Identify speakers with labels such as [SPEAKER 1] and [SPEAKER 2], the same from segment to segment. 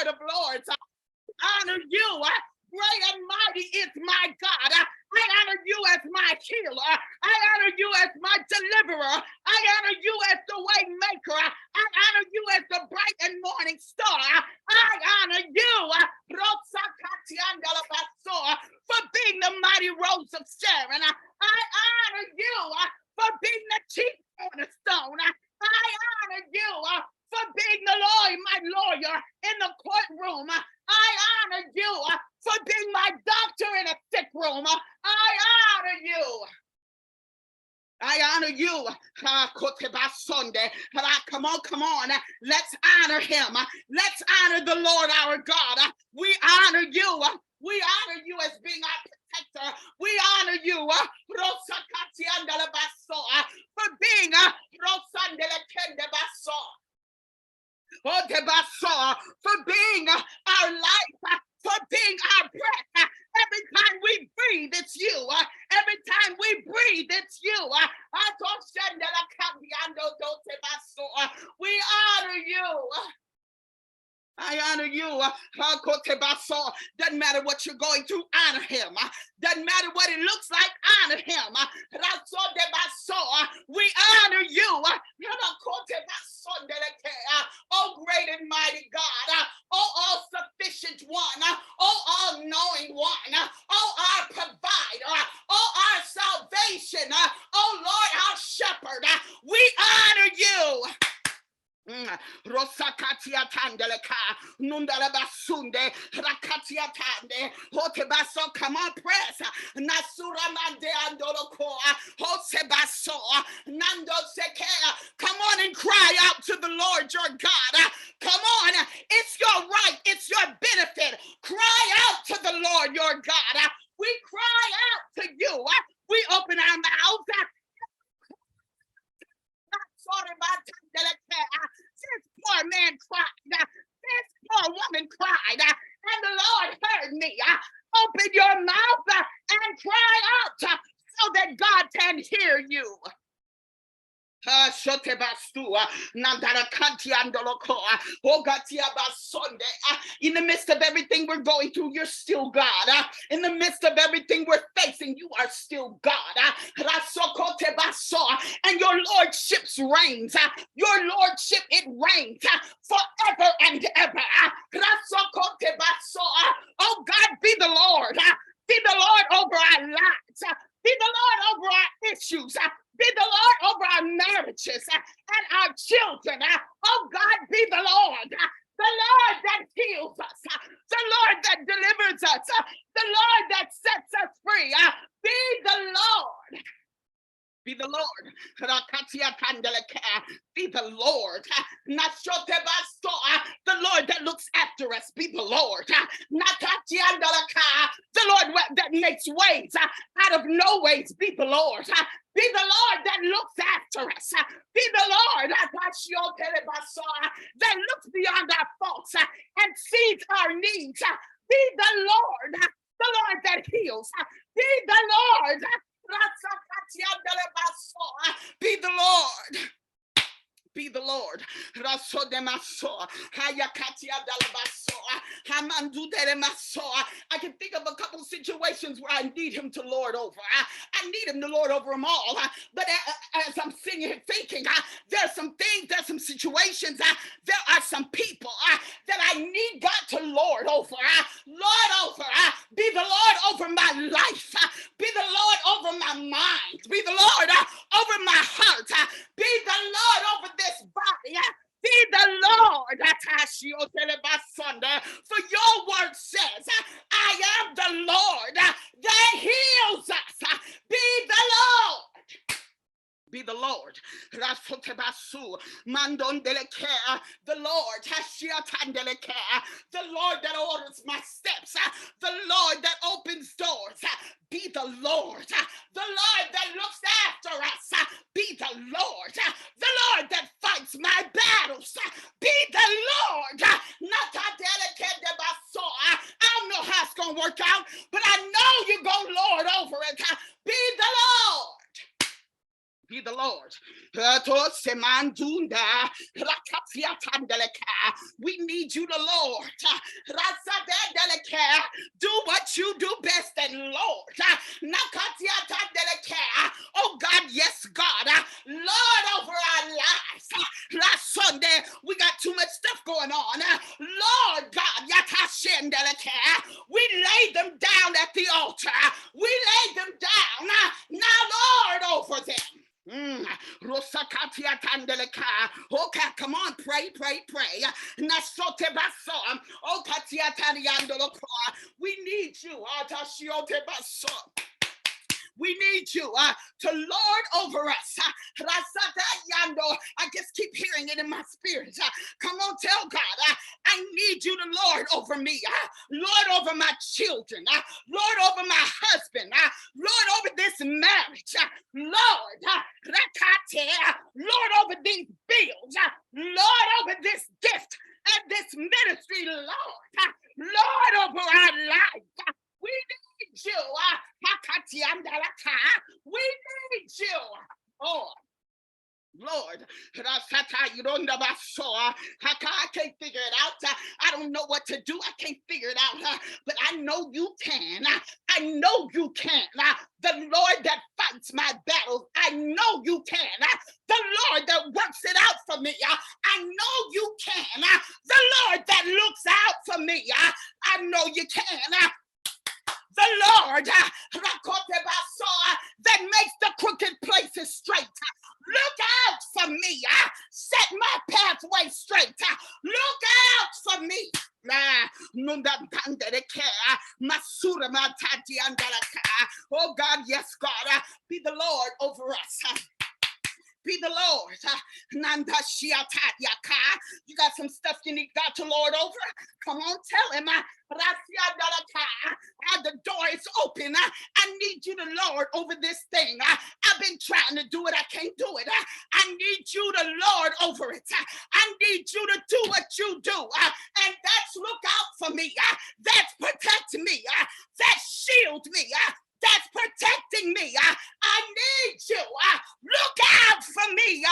[SPEAKER 1] Lord of Lords. Honor you. Great and mighty is my God. I honor you as my healer. I honor you as my deliverer. I honor you as the way maker. I honor you as the bright and morning star. I honor you for being the mighty rose of Sharon. I honor you for being the chief cornerstone. I honor you for being the lawyer, my lawyer in the courtroom. I honor you for being my doctor in a sick room. I honor you. I honor you. Come on. Let's honor him. Let's honor the Lord our God. We honor you. We honor you as being our protector. We honor you for being for being our life, for being our breath. Every time we breathe, it's you. Every time we breathe, it's you. We honor you. I honor you. Doesn't matter what you're going through, honor him. Doesn't matter what it looks like, honor him. We honor you. Oh, great and mighty God. Oh, all-sufficient one. Oh, all-knowing one. Oh, our provider. Oh, our salvation. Oh, Lord, our shepherd. We honor you. Rosakatia Tandeleka, Nundalabasunde, Rakatia Tande, Hotebaso, come on, press, Nasura Mande Andolokoa, Hosebaso, Nando Sekea, come on and cry out to the Lord your God. Come on, it's your right, it's your benefit. Cry out to the Lord your God. We cry out to you. We open our mouths. This poor man cried. This poor woman cried. And the Lord heard me. Open your mouth and cry out so that God can hear you. In the midst of everything we're going through, you're still God. In the midst of everything we're facing, you are still God. And your lordship reigns. Your lordship, it reigns forever and ever. Oh God, be the Lord. Be the Lord over our lives. Be the Lord over our issues. Be the Lord over our marriages and our children. Oh God, be the Lord. The Lord that heals us. The Lord that delivers us. The Lord that sets us free. Be the Lord. Be the Lord. Be the Lord. The Lord that looks after us. Be the Lord. The Lord that makes ways out of no ways. Be the Lord. Be the Lord that looks after us. Be the Lord that looks beyond our faults and sees our needs. Be the Lord that heals. Be the Lord. Be the Lord. Be the Lord. I can think of a couple situations where I need him to lord over. I need him to lord over them all. But as I'm thinking, there's some things, there's some situations, there are some people that I need God to lord over. Lord over. Be the Lord over my life. Be the Lord over my mind. Be the Lord over my heart. Be the Lord over this body. Be the Lord. For your word says, I am the Lord that heals us. Be the Lord. Be the Lord. The Lord. The Lord that orders my steps. The Lord that opens doors. Be the Lord. The Lord that looks after us. Be the Lord. The Lord that fights my battles. Be the Lord. I don't know how it's going to work out, but I know you're going to lord over it. Be the Lord. Be the Lord. We need you, the Lord. Do what you do best, and Lord. Oh God, yes, God. Lord, over our lives. Last Sunday, we got too much stuff going on. Lord God, we lay them down at the altar. We lay them down. Now, Lord, over them. Okay, come on, pray. We need you. We need you to lord over us. I just keep hearing it in my spirit. Come on, tell God, I need you to lord over me. Lord over my children. Lord over my husband. Lord over this marriage. Lord, Lord over these bills. Lord over this gift and this ministry. Lord over our lives. We need you. We need you. Oh, Lord, I can't figure it out. I don't know what to do. I can't figure it out. But I know you can. I know you can. The Lord that fights my battles, I know you can. The Lord that works it out for me, I know you can. The Lord that looks out for me, I know you can. The Lord that makes the crooked places straight. Look out for me. Set my pathway straight. Look out for me. Oh God, yes, God. Be the Lord over us. Be the Lord. You got some stuff you need God to lord over? Come on, tell him. The door is open. I need you to lord over this thing. I've been trying to do it. I can't do it. I need you to lord over it. I need you to do what you do. And that's look out for me. That's protect me. That's shield me. That's protecting me. I need you. Look out for me.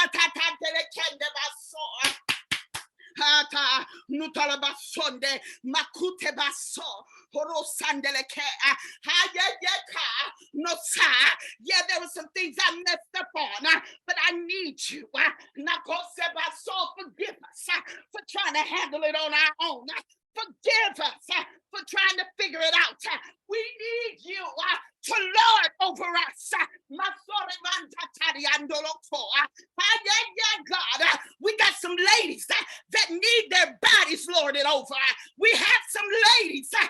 [SPEAKER 1] Yeah, there were some things I messed up on, but I need you. Forgive us for trying to handle it on our own. Forgive us for trying to figure it out. We need you to lord over us. God, we got some ladies that need their bodies lorded over. We have some ladies that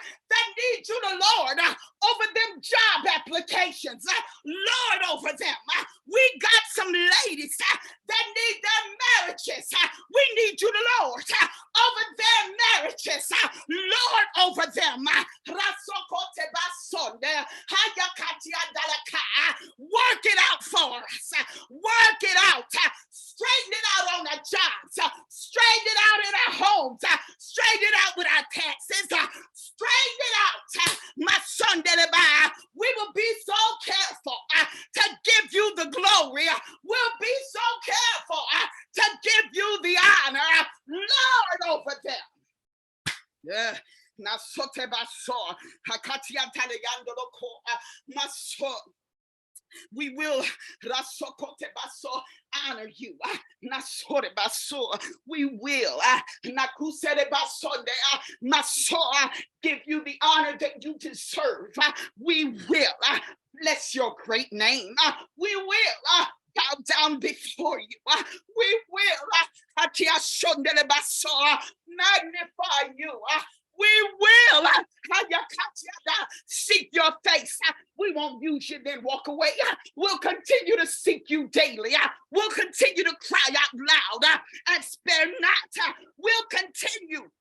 [SPEAKER 1] need you to lord over them job applications. Lord over them. We got some ladies that need their marriages. We need you to lord over their marriages. Lord over them. Work it out for us. Work it out. Straighten it out on our jobs. Straighten it out in our homes. Straighten it out with our taxes. Straighten it out. My son, we will be so careful to give you the glory. We'll be so careful to give you the honor. Lord over them. Yeah. We will honor you. We will give you the honor that you deserve. We will bless your great name. We will bow down before you. We will magnify you. We will seek your face. We won't use you, then walk away. We'll continue to seek you daily. We'll continue to cry out loud and spare not. We'll continue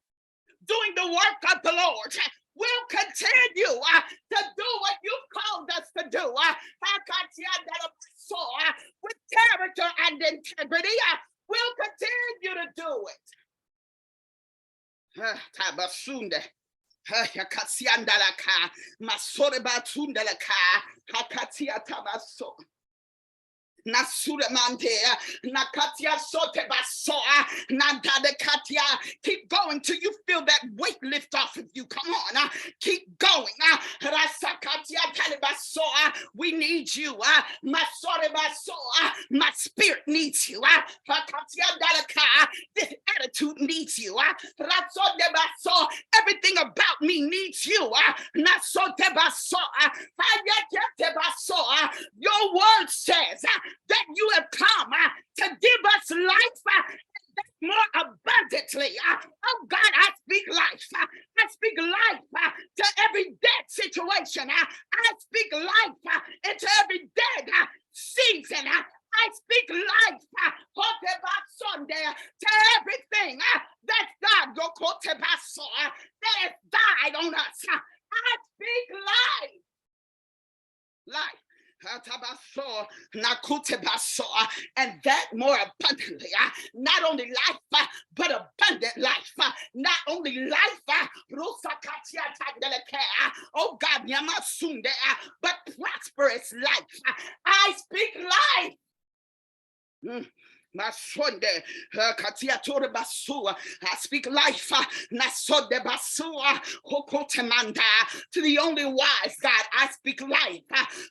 [SPEAKER 1] doing the work of the Lord. We'll continue to do what you've called us to do. With character and integrity, we'll continue to do it. Tabasunde. Nasuramante, Nakatia Sote Basoa, Nadada Katia. Keep going till you feel that weight lift off of you. Come on, keep going. Rasakatia Talibasoa, we need you. Masore Basoa, my spirit needs you. Hakatia Dalaka, this attitude needs you. Rasode Basoa, everything about me needs you. Nasote Basoa, Hayate Basoa, your word says that you have come to give us life more abundantly. Oh God, I speak life. I speak life to every dead situation. I speak life into every dead season. I speak life Sunday to everything that God that has died on us. I speak life. Life. And that more abundantly, not only life, but abundant life. Not only life, oh God, but prosperous life. I speak life. My Sunday, Katia Tore Basua, I speak life, Nasode Basua, Hokotemanda, to the only wise God, I speak life,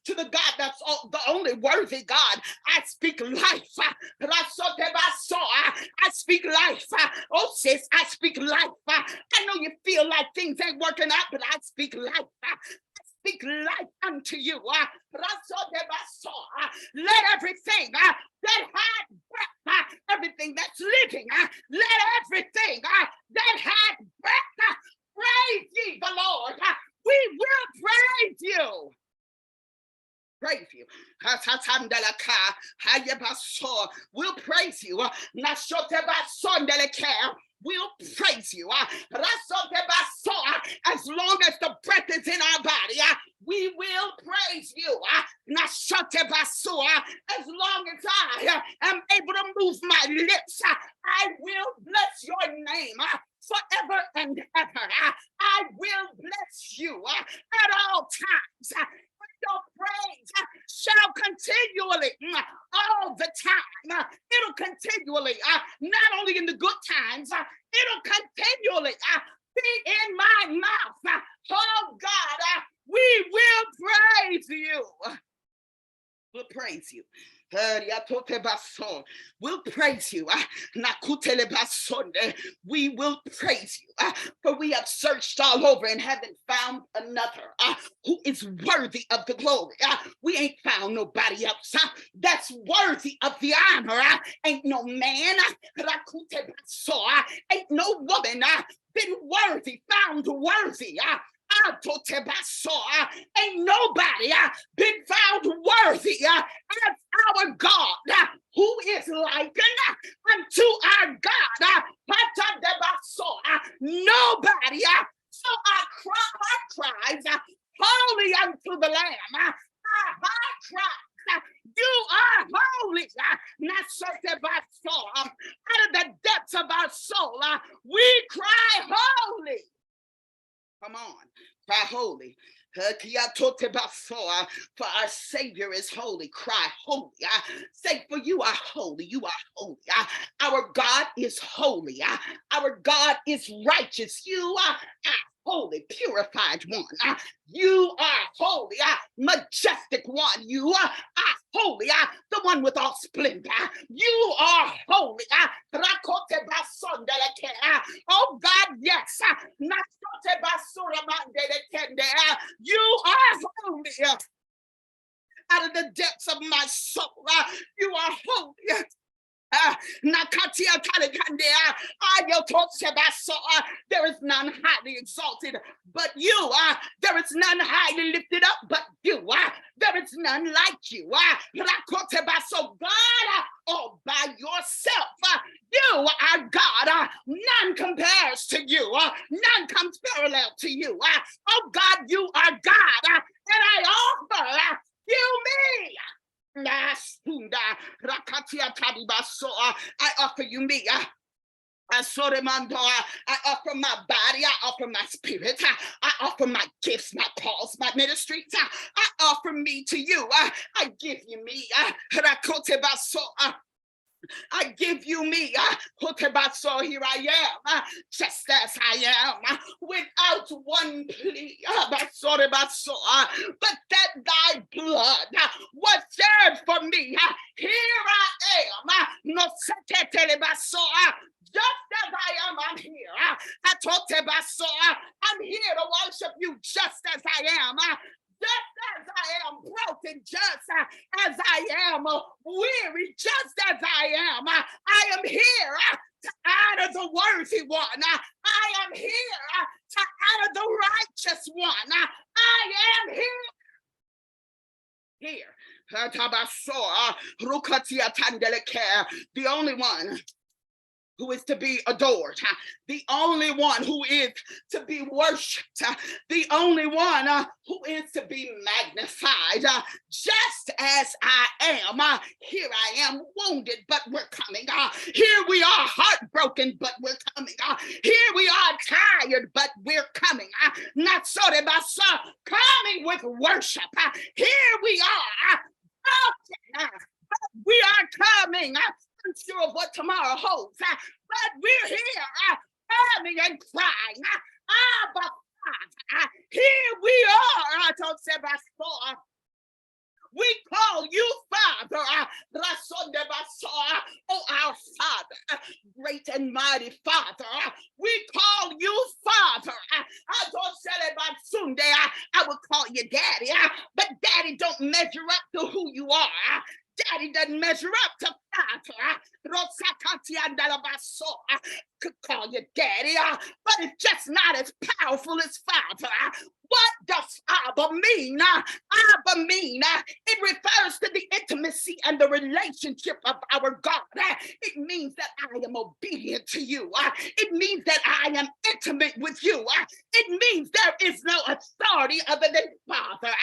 [SPEAKER 1] to the God that's the only worthy God, I speak life, Rasode Basua, I speak life, oh sis, I speak life, I know you feel like things ain't working out, but I speak life. Speak life unto you. Let everything that had breath, everything that's living, let everything that had breath praise ye the Lord. We will praise you. Praise you. We'll praise you. We'll praise you. As long as the breath is in our body, we will praise you. As long as I am able to move my lips, I will bless your name forever and ever. I will bless you at all times. Your praise shall continually, all the time, it'll continually, not only in the good times, it'll continually be in my mouth. Oh God, we will praise you. We'll praise you. We'll praise you. We will praise you. For we have searched all over and haven't found another who is worthy of the glory. We ain't found nobody else that's worthy of the honor. Ain't no man, ain't no woman been worthy, found worthy. Ain't nobody been found worthy as our God, who is likened unto our God. Nobody. So our cries, holy unto the Lamb. Our cries, you are holy. Out of the depths of our soul, we cry holy. Come on, cry holy. For our Savior is holy. Cry holy. Say, for you are holy. You are holy. Our God is holy. Our God is righteous. You are holy, purified one. You are holy, majestic one. You are holy, the one with all splendor. You are holy. Oh God, yes. You are holy. Out of the depths of my soul, you are holy. There is none highly exalted but you. There is none highly lifted up but you. There is none like you. So God, all by yourself, you are God. None compares to you. None comes parallel to you. Oh God, you are God. And I offer you me. I offer you me. I offer my body, I offer my spirit, I offer my gifts, my calls, my ministries. I offer me to you. I give you me. I give you me. So here I am, just as I am, without one plea. But that thy blood was shed for me. Here I am. No, just as I am, I'm here. I'm here to worship you just as I am. Just as I am broken, just as I am weary, just as I am here to honor the worthy one. I am here to honor the righteous one. I am here. The only one who is to be adored, the only one who is to be worshipped, the only one who is to be magnified, just as I am. Here I am, wounded, but we're coming. Here we are, heartbroken, but we're coming. Here we are, tired, but we're coming. Not so coming with worship. Here we are, broken, but we are coming. Unsure of what tomorrow holds, but we're here, coming and crying. Abba, Father, here we are. I told Sebastian, we call you Father. Oh, our Father, great and mighty Father. We call you Father. I told Sunday, I would call you Daddy, but Daddy don't measure up to who you are. Daddy doesn't measure up to Father. Could call you Daddy, but it's just not as powerful as Father. What does Abba mean? Abba mean, it refers to the intimacy and the relationship of our God. It means that I am obedient to you. It means that I am intimate with you. It means there is no authority other than Father.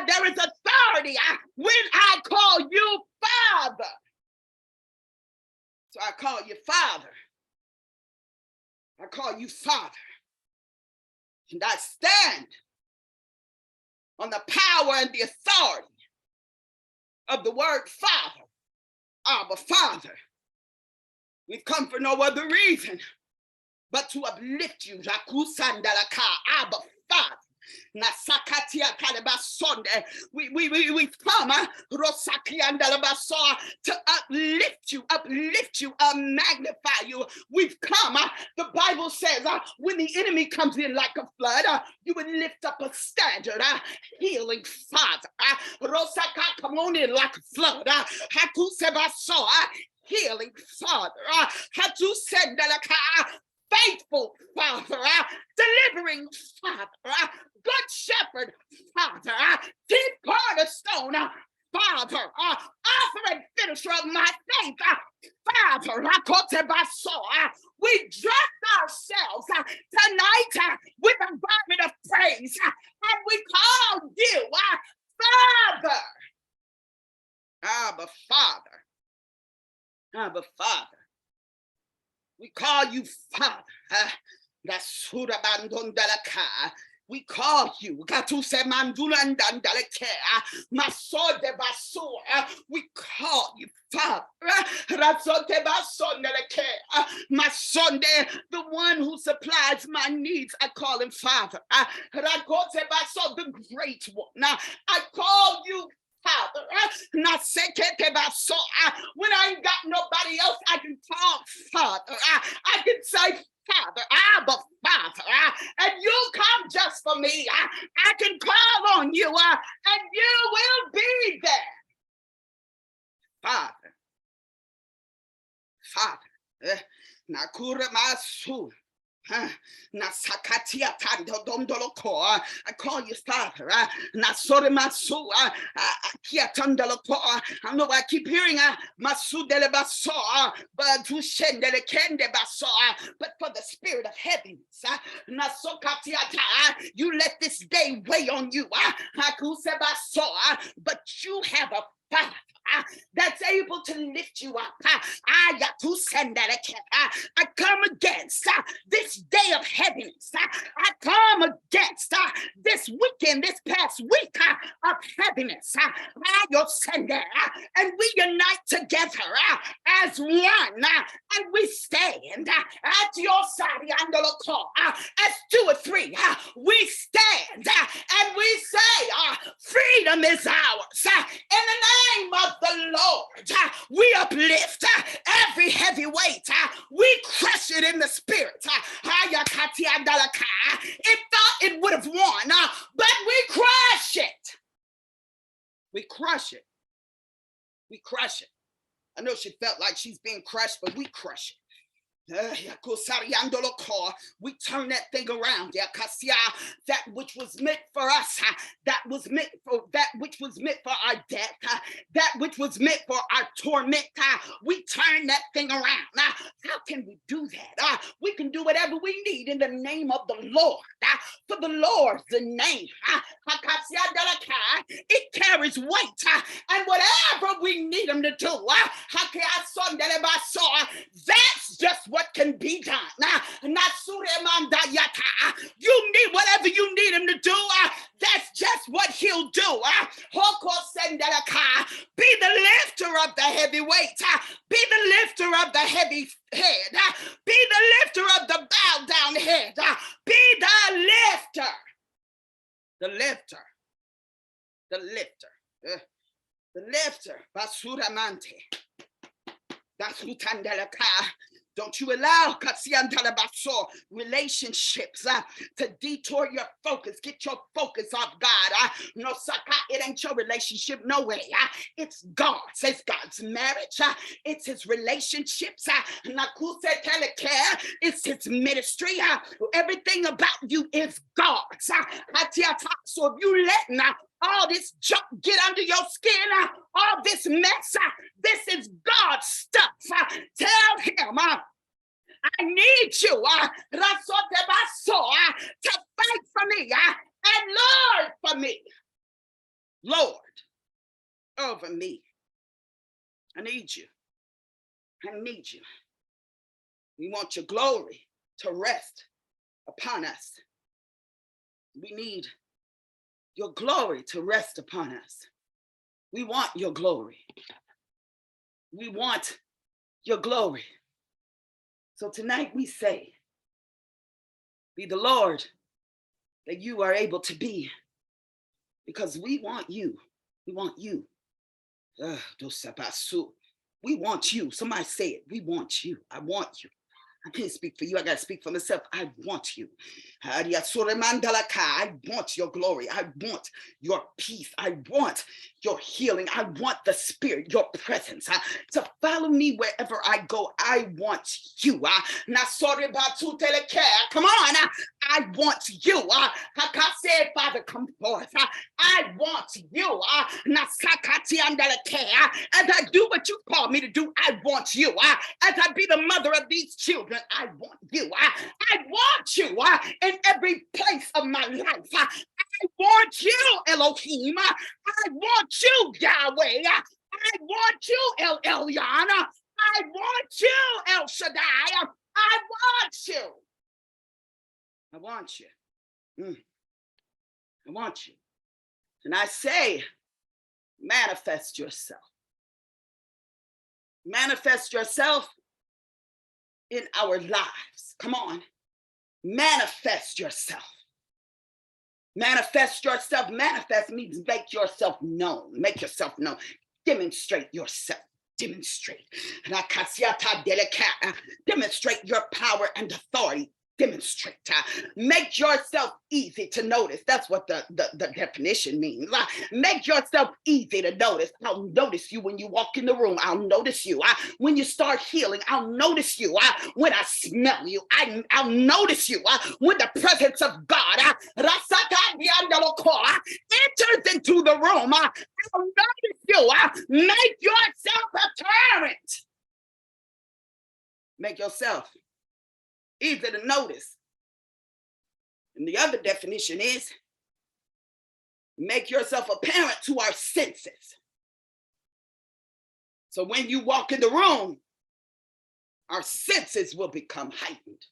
[SPEAKER 1] There is authority when I call you Father. So I call you Father. I call you Father. And I stand on the power and the authority of the word Father. Abba, Father. We've come for no other reason but to uplift you. Abba, Father. We've come to uplift you, magnify you. We've come, the Bible says, when the enemy comes in like a flood, you would lift up a standard, healing Father. Come on in like a flood. Healing Father. Faithful Father, delivering Father, good shepherd Father, deep cornerstone Father, author and finisher of my faith Father. We dress ourselves tonight with a garment of praise, and we call you Father. Abba, Father. Abba, Father. We call you Father. We call you. We call you Father. My Sunday, the one who supplies my needs, I call him Father. The great one. I call you Father. When I ain't got nobody else, I can call Father. I can say Father, Abba, Father, and you come just for me. I can call on you, and you will be there. Father, Father, Nakura Masu. I call you Father. I know I keep hearing but for the spirit of heaviness, you let this day weigh on you. But you have a Father. that's able to lift you up. I come against this day of heaviness. I come against this weekend, this past week of heaviness. And we unite together as one, and we stand at your side under the call. As 2 or 3, we stand and we say, freedom is ours. In the name of the Lord, we uplift every heavy weight. We crush it in the spirit. It thought it would have won, but we crush it. We crush it. We crush it. I know she felt like she's being crushed, but we crush it. We turn that thing around. That which was meant for us, that which was meant for our death, that which was meant for our torment, we turn that thing around. How can we do that? We can do whatever we need in the name of the Lord. For the Lord's the name. It carries weight, and whatever we need him to do, that's just what can be done. You need whatever you need him to do. That's just what he'll do. Be the lifter of the heavy weight. Be the lifter of the heavy head. Be the lifter of the bowed down head. Be the lifter. The lifter. The lifter. The lifter. Basuramante. Don't you allow relationships to detour your focus. Get your focus off God. No, it ain't your relationship. No way. It's God's. It's God's marriage. It's his relationships. It's his ministry. Everything about you is God's. So if you letting all this junk get under your skin, all this mess, this is God's stuff. Tell him, I need you to fight for me and Lord for me. Lord, over me. I need you. I need you. We want your glory to rest upon us. We need your glory to rest upon us. We want your glory. We want your glory. So tonight we say, be the Lord that you are able to be, because we want you. We want you. We want you. Somebody say it. We want you. I want you. I can't speak for you. I got to speak for myself. I want you. I want your glory. I want your peace. I want your healing. I want the spirit, your presence to follow me wherever I go. I want you. Come on. I want you. Father, come forth. I want you. As I do what you call me to do, I want you. As I be the mother of these children, I want you. I want you in every place of my life. I want you, Elohim. I want you, Yahweh. I want you, El Elyon. I want you, El Shaddai. I want you. I want you. I want you. And I say, manifest yourself. Manifest yourself in our lives. Come on. Manifest yourself. Manifest yourself. Manifest means make yourself known. Make yourself known. Demonstrate yourself. Demonstrate. Demonstrate your power and authority. Demonstrate. Make yourself easy to notice. That's what the definition means. Make yourself easy to notice. I'll notice you when you walk in the room. I'll notice you when you start healing. I'll notice you when I smell you. I'll notice you when the presence of God enters into the room. I'll notice you. Make yourself apparent. Make yourself easy to notice. And the other definition is make yourself apparent to our senses. So when you walk in the room, our senses will become heightened.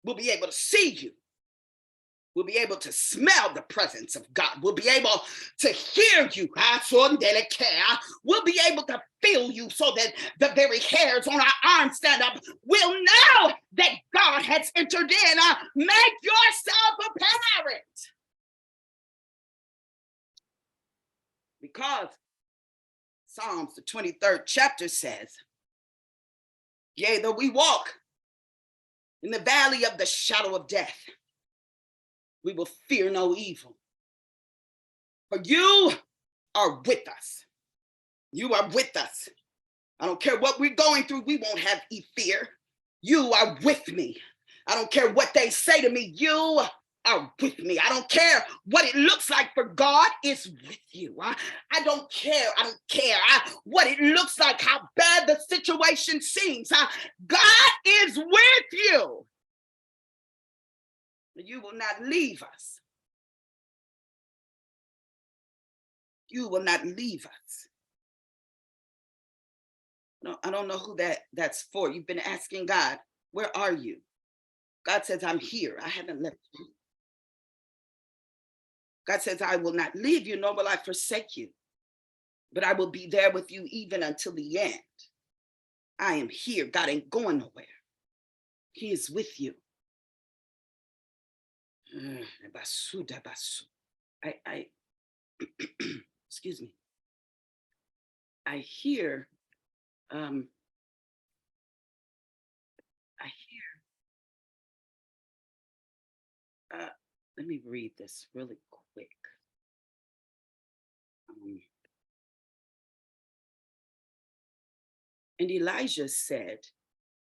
[SPEAKER 1] We'll be able to see you. We'll be able to smell the presence of God. We'll be able to hear you. We'll be able to feel you so that the very hairs on our arms stand up. We'll know that God has entered in. Make yourself apparent. Because Psalms, the 23rd chapter says, yea, though we walk in the valley of the shadow of death, we will fear no evil. For you are with us. You are with us. I don't care what we're going through, we won't have fear. You are with me. I don't care what they say to me, you are with me. I don't care what it looks like, for God is with you. I don't care. I don't care what it looks like, how bad the situation seems. God is with you. You will not leave us. You will not leave us. No, I don't know who that's for. You've been asking God, where are you? God says, I'm here. I haven't left you. God says, I will not leave you, nor will I forsake you, but I will be there with you even until the end. I am here. God ain't going nowhere. He is with you. I excuse me. I hear, let me read this really quick. And Elijah said,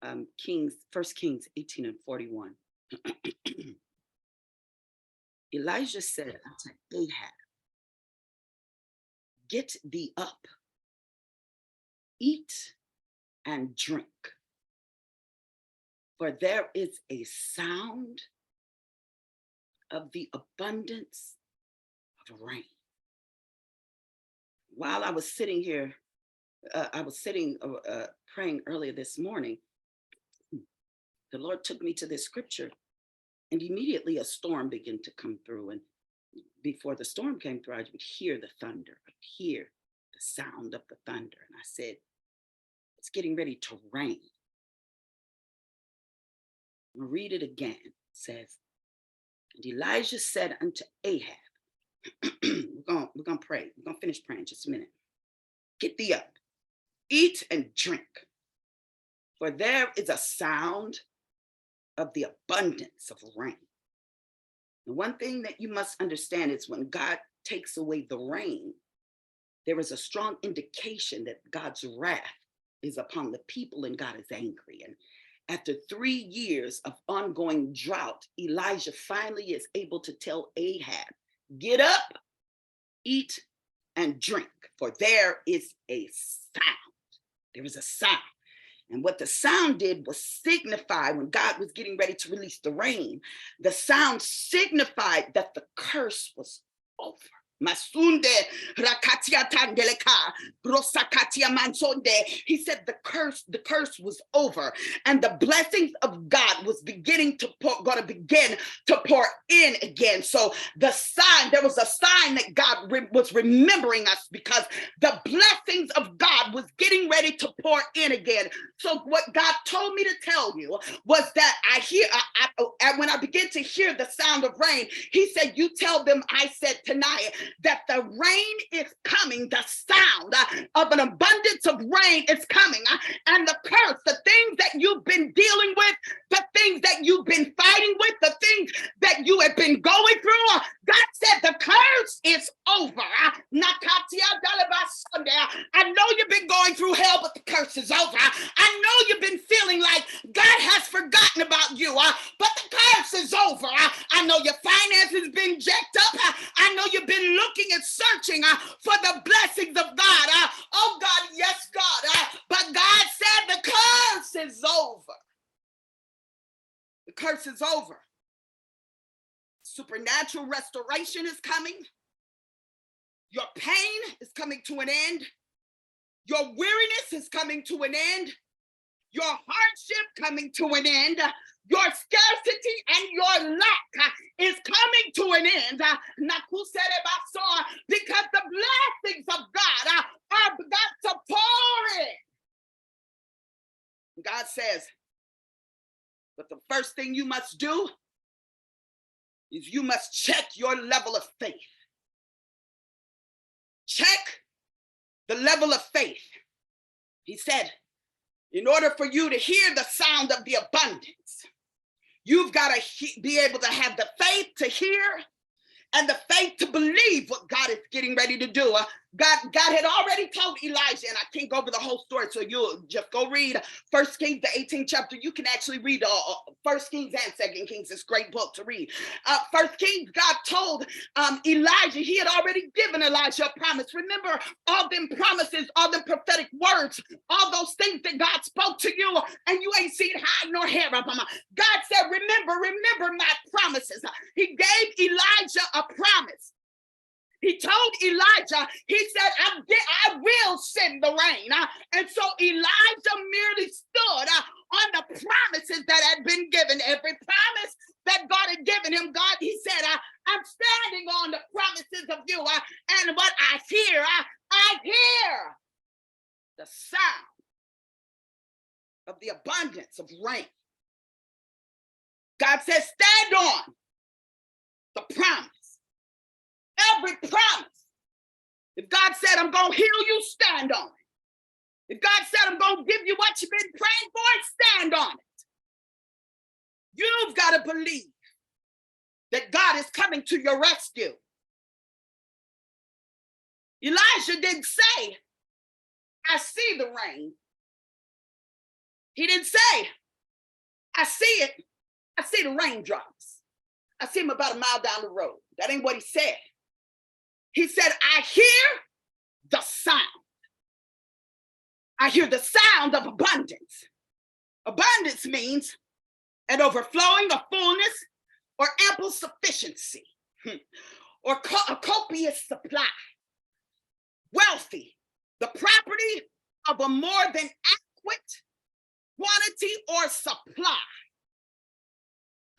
[SPEAKER 1] 1 Kings 18 and 41. Elijah said unto Ahab, get thee up, eat and drink, for there is a sound of the abundance of rain. While I was sitting here, praying earlier this morning, the Lord took me to this scripture, and immediately a storm began to come through. And before the storm came through, I would hear the thunder, I'd hear the sound of the thunder. And I said, it's getting ready to rain. I'll read it again. It says, and Elijah said unto Ahab, we're gonna pray. We're gonna finish praying just a minute. Get thee up, eat and drink, for there is a sound of the abundance of rain. The one thing that you must understand is when God takes away the rain, there is a strong indication that God's wrath is upon the people and God is angry. And after 3 years of ongoing drought, Elijah finally is able to tell Ahab, get up, eat and drink, for there is a sound. There is a sound. And what the sound did was signify, when God was getting ready to release the rain, the sound signified that the curse was over. Masunde rakatia tandeleka brosakatia mansonde. He said the curse was over, and the blessings of God was begin to pour in again. So the sign, there was a sign that God was remembering us, because the blessings of God was getting ready to pour in again. So what God told me to tell you was that when I began to hear the sound of rain, he said, you tell them I said tonight that the rain is coming, the sound of an abundance of rain is coming, and the curse, the things that you've been dealing with, the things that you've been fighting with, the things that you have been going through, God said the curse is over. I know you've been going through hell, but the curse is over. I know you've been feeling like God has forgotten about you, but the curse is over. I know your finances been jacked up. I know you've been looking and searching for the blessings of God. Oh God, yes, God. But God said the curse is over. The curse is over. Supernatural restoration is coming. Your pain is coming to an end. Your weariness is coming to an end. Your hardship coming to an end. Your scarcity and your lack is coming to an end. Because the blessings of God are got to pour in. God says, but the first thing you must do is you must check your level of faith. Check the level of faith. He said, in order for you to hear the sound of the abundance, you've got to be able to have the faith to hear and the faith to believe what God is getting ready to do. God had already told Elijah, and I can't go over the whole story, so you'll just go read 1 Kings, the 18th chapter. You can actually read 1 Kings and 2 Kings. It's a great book to read. 1 Kings, God told Elijah, he had already given Elijah a promise. Remember all them promises, all them prophetic words, all those things that God spoke to you, and you ain't seen hide nor hair of them. God said, remember my promises. He gave Elijah a promise. He told Elijah, he said, I will send the rain. And so Elijah merely stood on the promises that had been given. Every promise that God had given him, God, he said, I'm standing on the promises of you. And what I hear the sound of the abundance of rain. God says, stand on the promise. Every promise. If God said, I'm going to heal you, stand on it. If God said, I'm going to give you what you've been praying for, stand on it. You've got to believe that God is coming to your rescue. Elijah didn't say, I see the rain. He didn't say, I see it. I see the raindrops. I see him about a mile down the road. That ain't what he said. He said, I hear the sound. I hear the sound of abundance. Abundance means an overflowing, a fullness, or ample sufficiency, or a copious supply. Wealthy, the property of a more than adequate quantity or supply.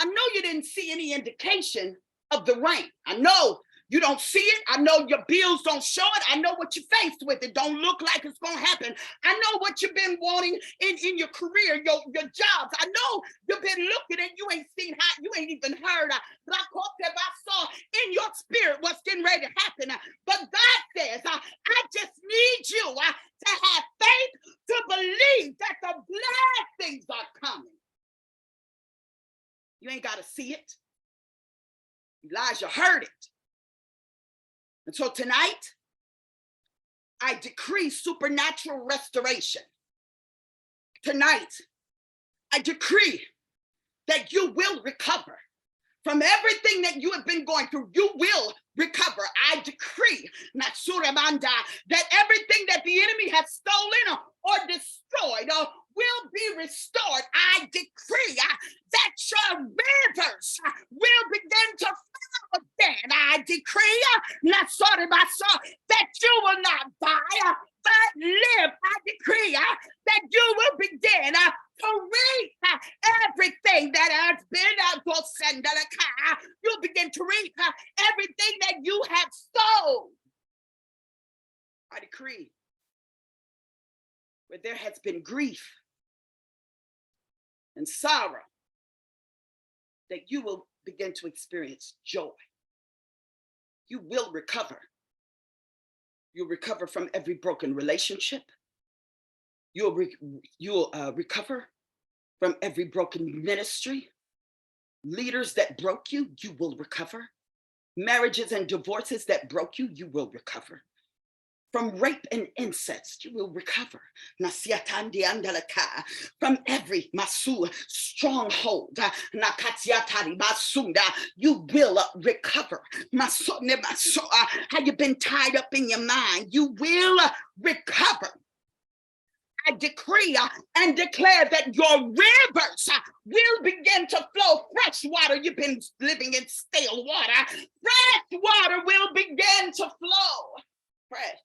[SPEAKER 1] I know you didn't see any indication of the rain. I know you don't see it. I know your bills don't show it. I know what you're faced with. It don't look like it's going to happen. I know what you've been wanting in your career, your jobs. I know you've been looking and you ain't seen how, you ain't even heard. I saw in your spirit what's getting ready to happen. But God says, I just need you to have faith to believe that the blessings are coming. You ain't got to see it. Elijah heard it. And so tonight, I decree supernatural restoration. Tonight, I decree that you will recover from everything that you have been going through. You will recover. I decree, Natsuramanda, that everything that the enemy has stolen or destroyed will be restored. I decree that your rivers will begin to flow again. I decree that you will not die, but live. I decree that you will begin to reap everything that has been you'll begin to reap everything that you have sown. I decree where there has been grief and sorrow, that you will begin to experience joy. You will recover. You'll recover from every broken relationship. You'll recover from every broken ministry. Leaders that broke you, you will recover. Marriages and divorces that broke you, you will recover. From rape and incest, you will recover. From every stronghold, you will recover. How you've been tied up in your mind, you will recover. I decree and declare that your rivers will begin to flow. Fresh water, you've been living in stale water. Fresh water will begin to flow. Fresh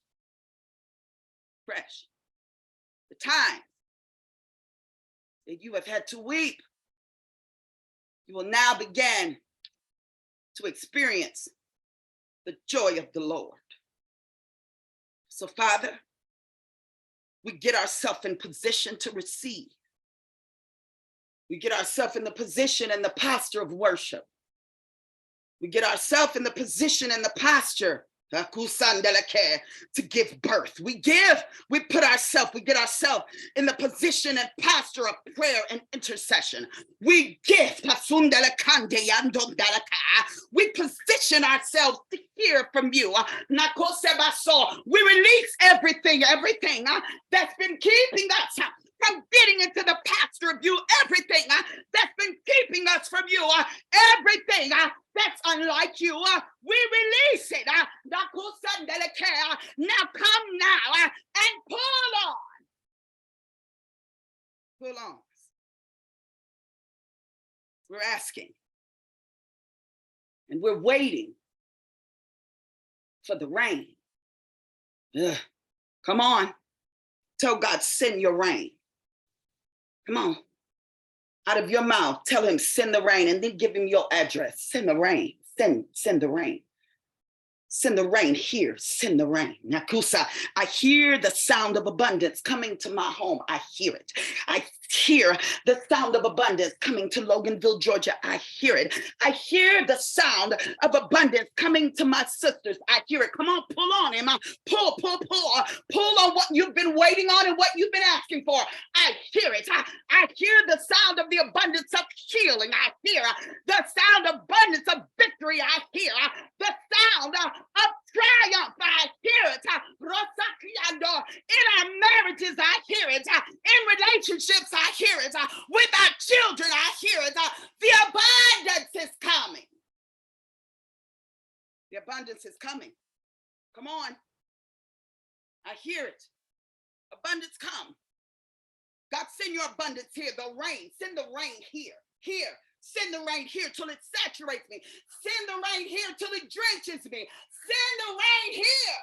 [SPEAKER 1] fresh. The time that you have had to weep, you will now begin to experience the joy of the Lord. So, Father, we get ourselves in position to receive. We get ourselves in the position and the posture of worship. We get ourselves in the position and the posture to give birth. We get ourselves in the position and posture of prayer and intercession. We position ourselves to hear from you. We release everything that's been keeping us from getting into the pasture of you, everything that's been keeping us from you, everything that's unlike you, we release it. Now come now and pull on. Pull on. We're asking and we're waiting for the rain. Come on. Tell God, send your rain. Come on. Out of your mouth, tell him, send the rain, and then give him your address. Send the rain. Send the rain. Send the rain here. Send the rain. Nakusa, I hear the sound of abundance coming to my home. I hear it. I hear the sound of abundance coming to Loganville, Georgia. I hear it. I hear the sound of abundance coming to my sisters. I hear it. Come on, pull on him. Pull on what you've been waiting on and what you've been asking for. I hear it. I hear the sound of the abundance of healing. I hear the sound of abundance of victory. I hear the sound of triumph. I hear it. In our marriages, I hear it. In relationships, I hear it. With our children, I hear it. The abundance is coming. The abundance is coming. Come on. I hear it. Abundance come. God, send your abundance here. The rain. Send the rain here. Here. Send the rain here till it saturates me. Send the rain here till it drenches me. Send the rain here.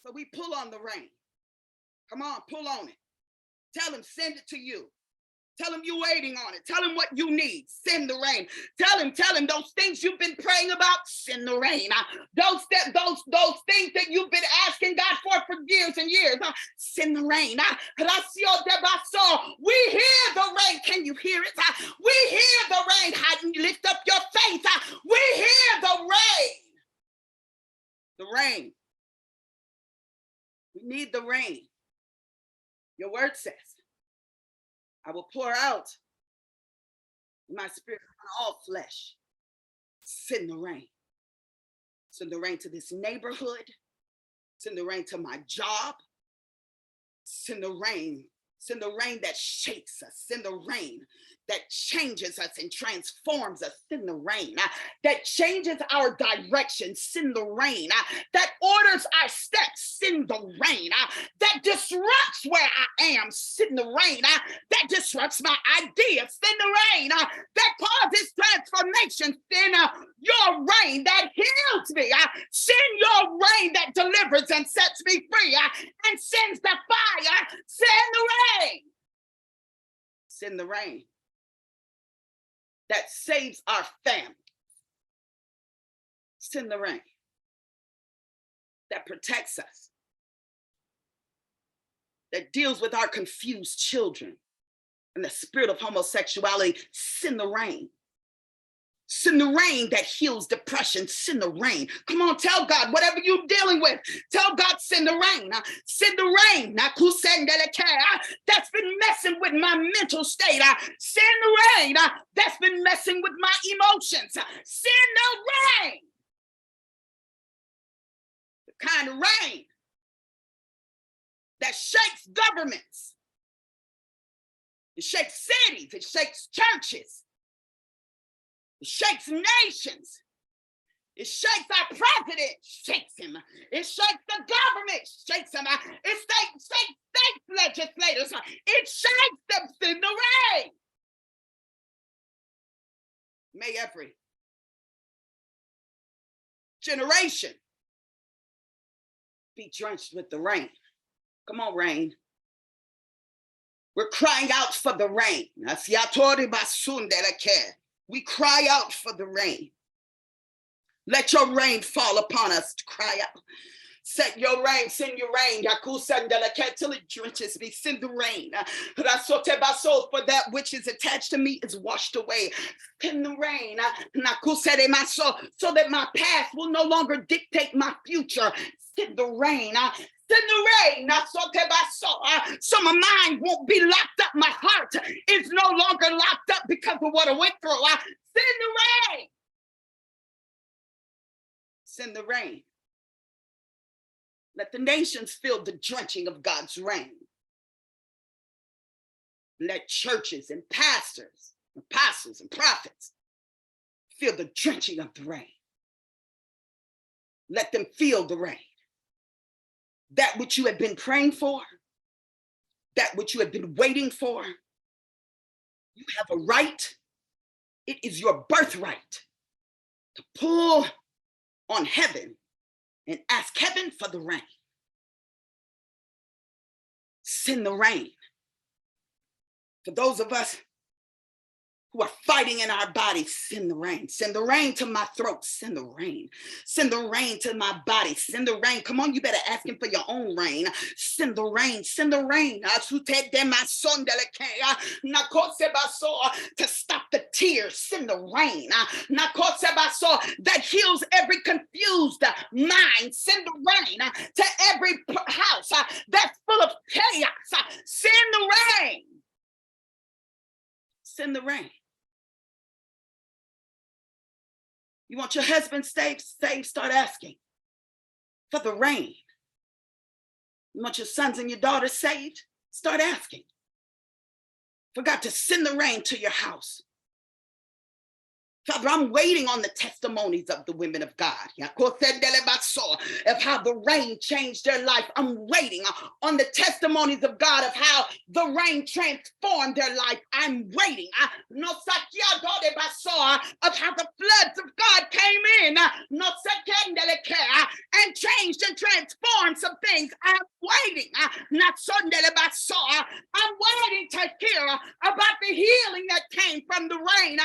[SPEAKER 1] So we pull on the rain. Come on, pull on it. Tell him, send it to you. Tell him you're waiting on it. Tell him what you need. Send the rain. Tell him those things you've been praying about. Send the rain. Those things that you've been asking God for years and years. Send the rain. We hear the rain. Can you hear it? We hear the rain. Lift up your faith. We hear the rain. The rain. We need the rain. Your word says, I will pour out my spirit on all flesh. Send the rain. Send the rain to this neighborhood. Send the rain to my job. Send the rain. Send the rain that shakes us. Send the rain that changes us and transforms us. Send the rain that changes our direction. Send the rain that orders our steps. Send the rain that disrupts where I am. Send the rain that disrupts my ideas. Send the rain that causes transformation. Send your rain that heals me. Send your rain that delivers and sets me free and sends the fire. Send the rain. Send the rain that saves our family. Send the rain that protects us, that deals with our confused children and the spirit of homosexuality. Send the rain. Send the rain that heals depression. Send the rain. Come on, tell God whatever you're dealing with. Tell God, send the rain. Send the rain. That's been messing with my mental state. Send the rain. That's been messing with my emotions. Send the rain. The kind of rain that shakes governments. It shakes cities. It shakes churches. It shakes nations. It shakes our president, shakes him. It shakes the government, shakes him. It shakes state legislators. It shakes them in the rain. May every generation be drenched with the rain. Come on, rain. We're crying out for the rain. We cry out for the rain. Let your rain fall upon us to cry out. Send your rain, send your rain. Till it drenches me. Send the rain. For that which is attached to me is washed away. Send the rain. So that my past will no longer dictate my future. Send the rain. Send the rain. So my mind won't be locked up. My heart is no longer locked up because of what I went through. Send the rain. Send the rain. Let the nations feel the drenching of God's rain. Let churches and pastors, apostles and prophets feel the drenching of the rain. Let them feel the rain. That which you have been praying for, that which you have been waiting for, you have a right. It is your birthright to pull on heaven and ask heaven for the rain. Send the rain. For those of us who are fighting in our bodies, send the rain. Send the rain to my throat. Send the rain. Send the rain to my body. Send the rain. Come on, you better ask him for your own rain. Send the rain. Send the rain. To stop the tears. Send the rain. That heals every confused mind. Send the rain to every house that's full of chaos. Send the rain. Send the rain. You want your husband saved? Start asking for the rain. You want your sons and your daughters saved? Start asking for God to send the rain to your house. Father, I'm waiting on the testimonies of the women of God. Of how the rain changed their life. I'm waiting on the testimonies of God of how the rain transformed their life. I'm waiting of how the floods of God came in and changed and transformed some things. I'm waiting. I'm waiting to hear about the healing that came from the rain.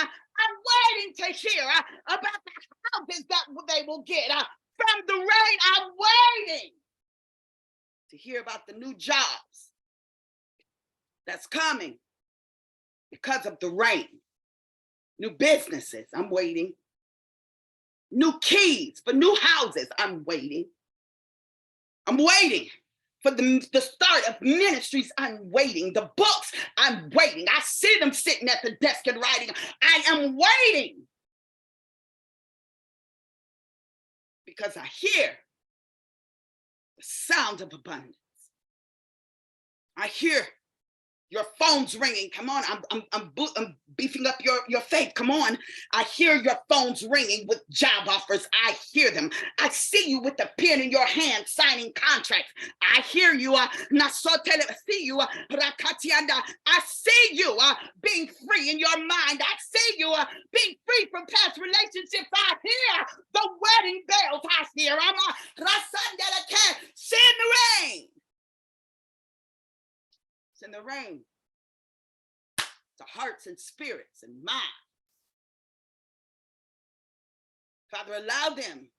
[SPEAKER 1] I'm waiting to hear about the houses that they will get from the rain. I'm waiting to hear about the new jobs that's coming because of the rain. New businesses, I'm waiting. New keys for new houses, I'm waiting. I'm waiting for the start of ministries. I'm waiting. The books, I'm waiting. I see them sitting at the desk and writing. I am waiting because I hear the sound of abundance. I hear your phone's ringing. Come on, I'm beefing up your faith. Come on. I hear your phones ringing with job offers. I hear them. I see you with the pen in your hand signing contracts. I hear you. I see you being free in your mind. I see you being free from past relationships. I hear the wedding bells. I hear. Send the rain. Send the rain to hearts and spirits and minds. Father, allow them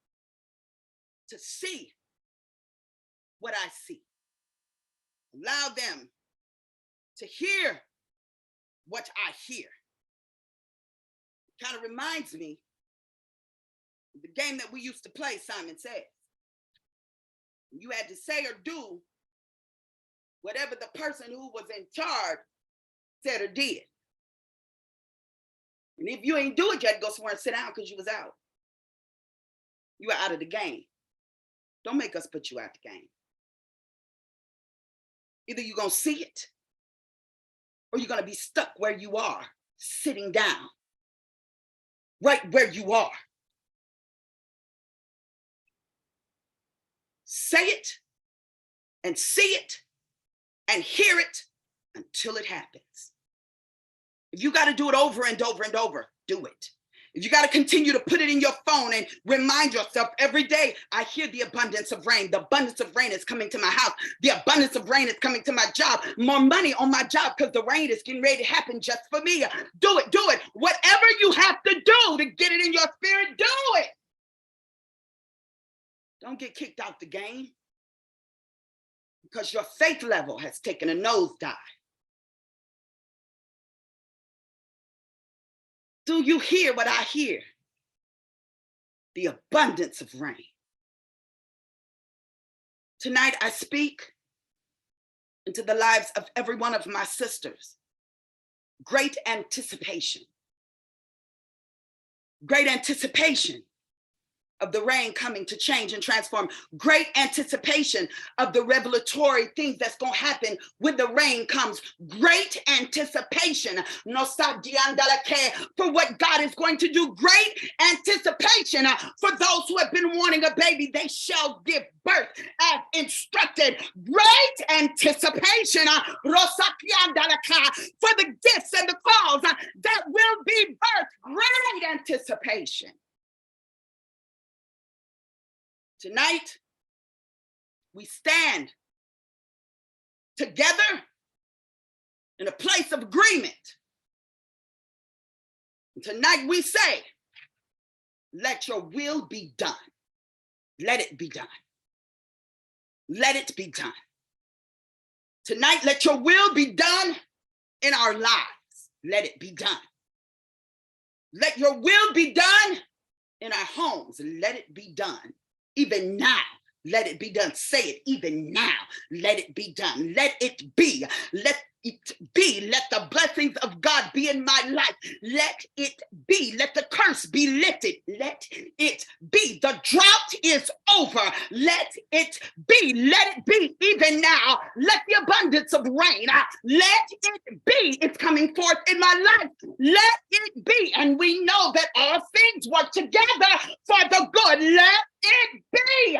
[SPEAKER 1] to see what I see. Allow them to hear what I hear. It kind of reminds me of the game that we used to play, Simon Says. You had to say or do whatever the person who was in charge said or did. And if you ain't do it, you had to go somewhere and sit down because you was out. You were out of the game. Don't make us put you out the game. Either you're going to see it or you're going to be stuck where you are, sitting down, right where you are. Say it and see it and hear it until it happens. If you got to do it over and over and over, do it. You got to continue to put it in your phone and remind yourself every day, I hear the abundance of rain. The abundance of rain is coming to my house. The abundance of rain is coming to my job. More money on my job because the rain is getting ready to happen just for me. Do it, do it. Whatever you have to do to get it in your spirit, do it. Don't get kicked out the game because your faith level has taken a nosedive. Do you hear what I hear? The abundance of rain. Tonight I speak into the lives of every one of my sisters. Great anticipation. Great anticipation of the rain coming to change and transform. Great anticipation of the revelatory things that's going to happen when the rain comes. Great anticipation for what God is going to do. Great anticipation for those who have been wanting a baby. They shall give birth as instructed. Great anticipation for the gifts and the calls that will be birthed. Great anticipation. Tonight, we stand together in a place of agreement. And tonight we say, let your will be done. Let it be done. Let it be done. Tonight, let your will be done in our lives. Let it be done. Let your will be done in our homes. Let it be done. Even now, let it be done. Say it, even now, let it be done. Let it be. Let it be. Let the blessings of God be in my life. Let it be. Let the curse be lifted. Let it be. The drought is over. Let it be. Let it be even now. Let the abundance of rain. Let it be. It's coming forth in my life. Let it be. And we know that all things work together for the good. Let it be.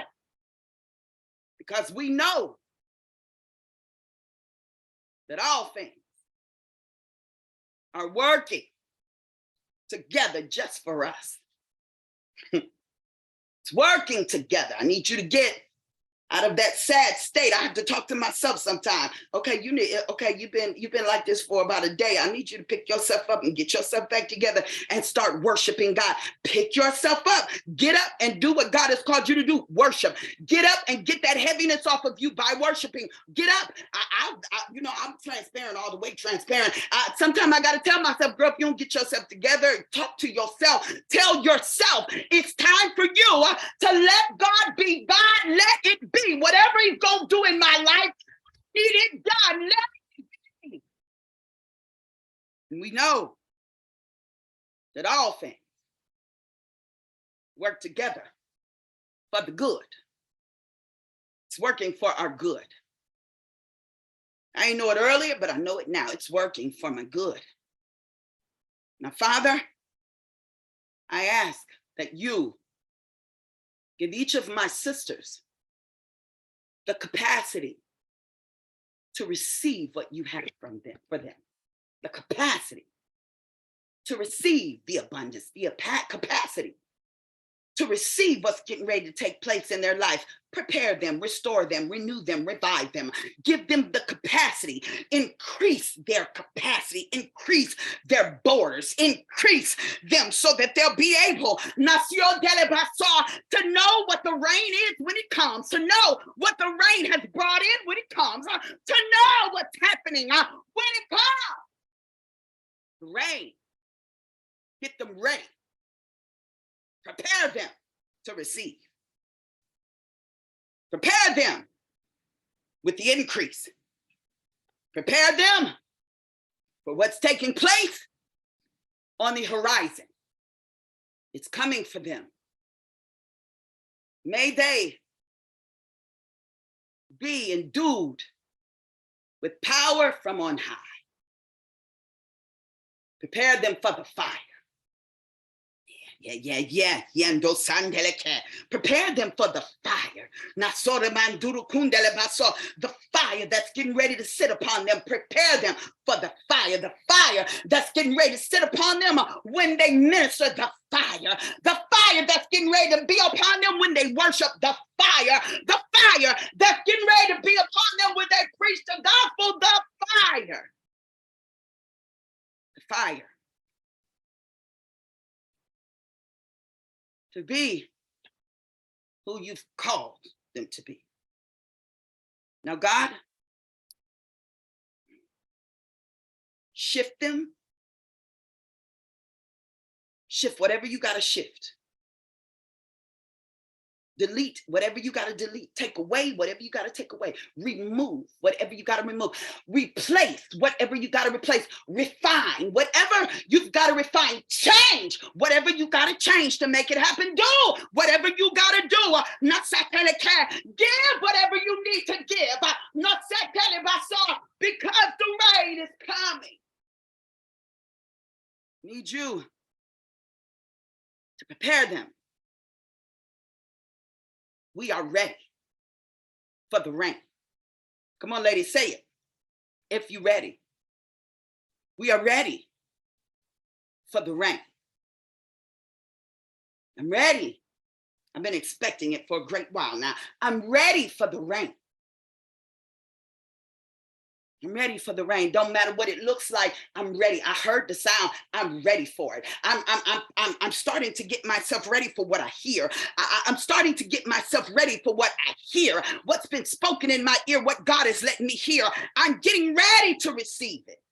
[SPEAKER 1] Because we know that all things are working together just for us. It's working together. I need you to get out of that sad state. I have to talk to myself sometime. Okay, you've been like this for about a day. I need you to pick yourself up and get yourself back together and start worshiping God. Pick yourself up. Get up and do what God has called you to do. Worship. Get up and get that heaviness off of you by worshiping. Get up. I'm transparent, all the way transparent. Sometimes I got to tell myself, girl, if you don't get yourself together, talk to yourself. Tell yourself it's time for you to let God be God. Let it be. Whatever he's going to do in my life, need it done. Let it be. And we know that all things work together for the good. It's working for our good. I didn't know it earlier, but I know it now. It's working for my good. Now, Father, I ask that you give each of my sisters the capacity to receive what you have for them, the capacity to receive the abundance, the capacity to receive what's getting ready to take place in their life. Prepare them, restore them, renew them, revive them, give them the capacity, increase their capacity, increase their borders, increase them so that they'll be able, Nación de Basar, to know what the rain is when it comes, to know what the rain has brought in when it comes, to know what's happening when it comes. The rain, get them ready. Prepare them to receive. Prepare them with the increase. Prepare them for what's taking place on the horizon. It's coming for them. May they be endued with power from on high. Prepare them for the fire. Prepare them for the fire. The fire that's getting ready to sit upon them. Prepare them for the fire that's getting ready to sit upon them when they minister. The fire, the fire that's getting ready to be upon them when they worship, the fire that's getting ready to be upon them when they preach the gospel, the fire. The fire. To be who you've called them to be. Now, God, shift them. Shift whatever you got to shift. Delete whatever you got to delete. Take away whatever you got to take away. Remove whatever you got to remove. Replace whatever you got to replace. Refine whatever you've got to refine. Change whatever you got to change to make it happen. Do whatever you got to do. Not give whatever you need to give. Not because the rain is coming. Need you to prepare them. We are ready for the rain. Come on, ladies, say it. If you're ready. We are ready for the rain. I'm ready. I've been expecting it for a great while now. I'm ready for the rain. I'm ready for the rain. Don't matter what it looks like. I'm ready. I heard the sound. I'm ready for it. I'm starting to get myself ready for what I hear. I'm starting to get myself ready for what I hear. What's been spoken in my ear, what God is letting me hear. I'm getting ready to receive it.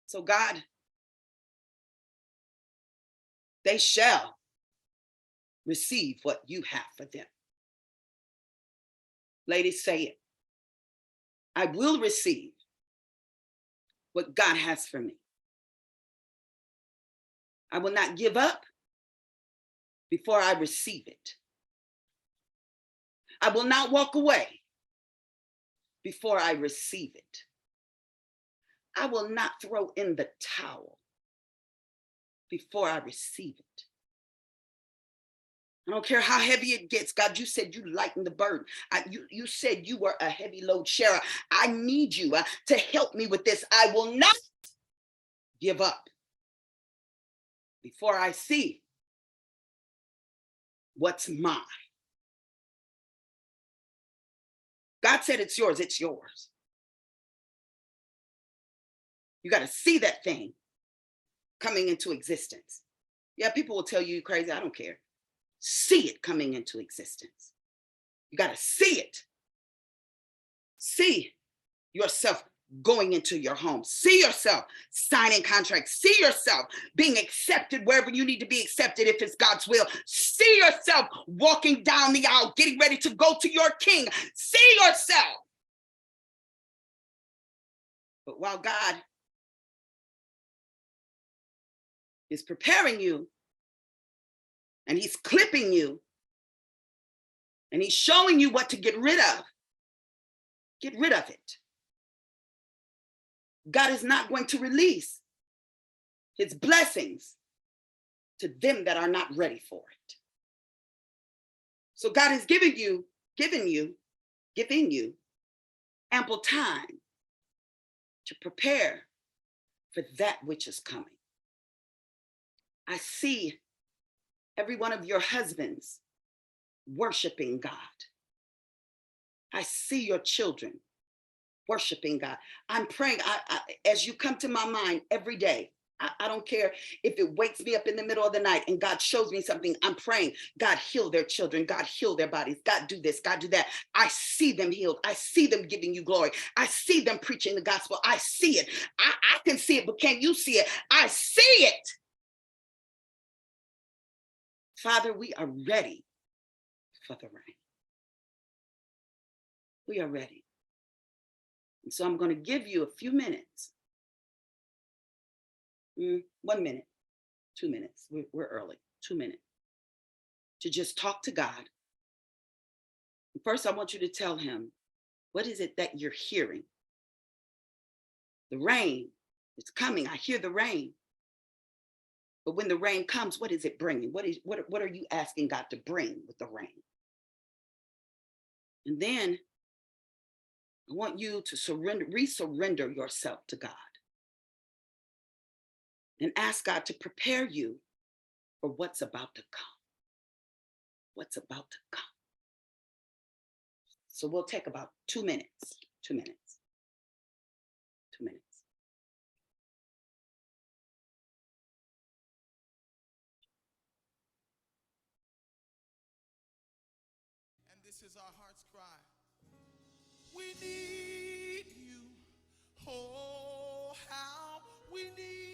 [SPEAKER 1] So God, they shall receive what you have for them. Ladies, say it. I will receive what God has for me. I will not give up before I receive it. I will not walk away before I receive it. I will not throw in the towel before I receive it. I don't care how heavy it gets. God, you said you lighten the burden. You said you were a heavy load sharer. I need you to help me with this. I will not give up before I see what's mine. God said it's yours. It's yours. You got to see that thing coming into existence. Yeah, people will tell you you're crazy. I don't care. See it coming into existence. You got to see it. See yourself going into your home. See yourself signing contracts. See yourself being accepted wherever you need to be accepted if it's God's will. See yourself walking down the aisle, getting ready to go to your king. See yourself. But while God is preparing you, and he's clipping you, and he's showing you what to get rid of it. God is not going to release his blessings to them that are not ready for it. So God is giving you ample time to prepare for that which is coming. I see every one of your husbands worshiping God. I see your children worshiping God. I'm praying as you come to my mind every day. I don't care if it wakes me up in the middle of the night and God shows me something. I'm praying, God, heal their children. God, heal their bodies. God, do this. God, do that. I see them healed. I see them giving you glory. I see them preaching the gospel. I see it. I can see it, but can't you see it? I see it. Father, we are ready for the rain. We are ready. And so I'm going to give you a few minutes. 1 minute, 2 minutes. We're early. 2 minutes. To just talk to God. First, I want you to tell him, what is it that you're hearing? The rain is coming. I hear the rain. But when the rain comes, what is it bringing? What are you asking God to bring with the rain? And then I want you to resurrender yourself to God. and ask God to prepare you for what's about to come. What's about to come. So we'll take about 2 minutes. 2 minutes. 2 minutes.
[SPEAKER 2] And this is our heart's cry. We need you. Oh, how we need